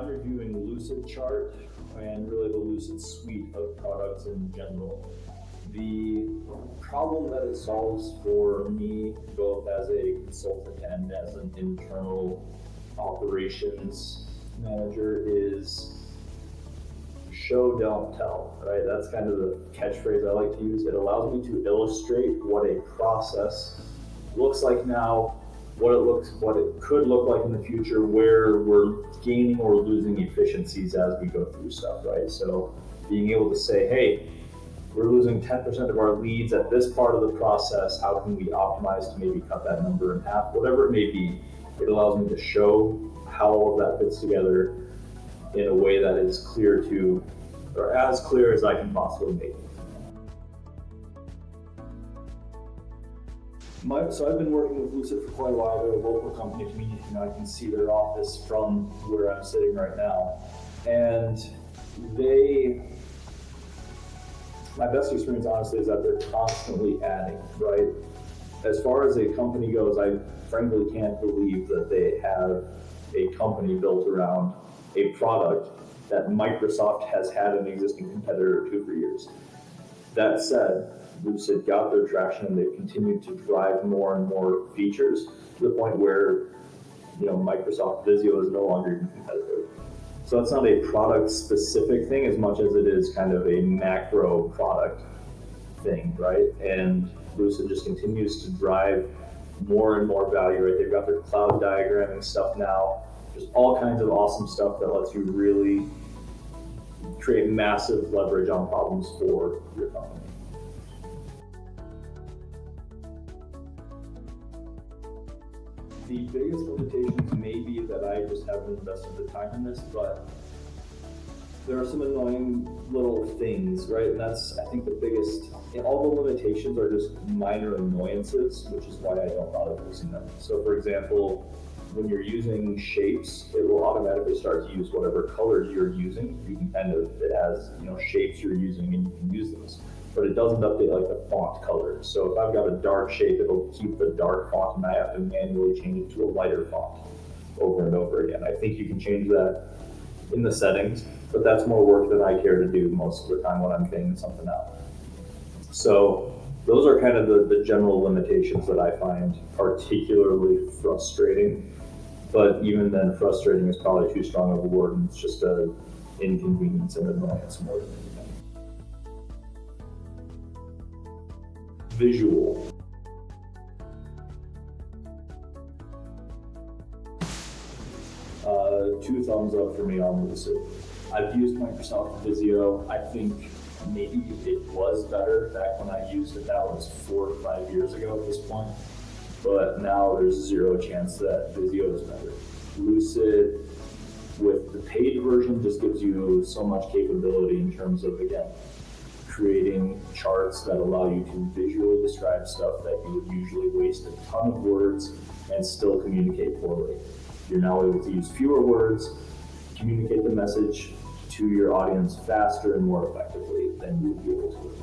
reviewing Lucidchart and really the Lucid suite of products in general. The problem that it solves for me, both as a consultant and as an internal operations manager, is show, don't tell, right? That's kind of the catchphrase I like to use. It allows me to illustrate what a process looks like now, what it could look like in the future, where we're gaining or losing efficiencies as we go through stuff, right? So being able to say, hey, we're losing 10% of our leads at this part of the process. How can we optimize to maybe cut that number in half? Whatever it may be, it allows me to show how all of that fits together in a way that is clear to, or as clear as I can possibly make it. So I've been working with Lucid for quite a while. They're a local company to me. I can see their office from where I'm sitting right now. And my best experience honestly is that they're constantly adding, right? As far as a company goes, I frankly can't believe that they have a company built around a product that Microsoft has had an existing competitor or two for years. That said, Lucid got their traction and they've continued to drive more and more features to the point where, Microsoft Visio is no longer even competitive. So that's not a product specific thing as much as it is kind of a macro product thing, right? And Lucid just continues to drive more and more value, right? They've got their cloud diagramming stuff now, just all kinds of awesome stuff that lets you really create massive leverage on problems for your company. The biggest limitations may be that I just haven't invested the time in this, but there are some annoying little things, right? And that's, I think, the biggest, and all the limitations are just minor annoyances, which is why I don't bother using them. So for example, when you're using shapes, it will automatically start to use whatever colors you're using. You can it has, shapes you're using and you can use those. But it doesn't update like the font colors. So if I've got a dark shape, it'll keep the dark font and I have to manually change it to a lighter font over and over again. I think you can change that in the settings, but that's more work than I care to do most of the time when I'm figuring something out. So those are kind of the general limitations that I find particularly frustrating. But even then, frustrating is probably too strong of a word, and it's just an inconvenience and annoyance more than anything. Visual. 2 thumbs up for me on Lucid. I've used Microsoft Visio. I think maybe it was better back when I used it. That was 4 to 5 years ago at this point. But now there's zero chance that Visio is better. Lucid, with the paid version, just gives you so much capability in terms of, again, creating charts that allow you to visually describe stuff that you would usually waste a ton of words and still communicate poorly. You're now able to use fewer words, communicate the message to your audience faster and more effectively than you would be able to.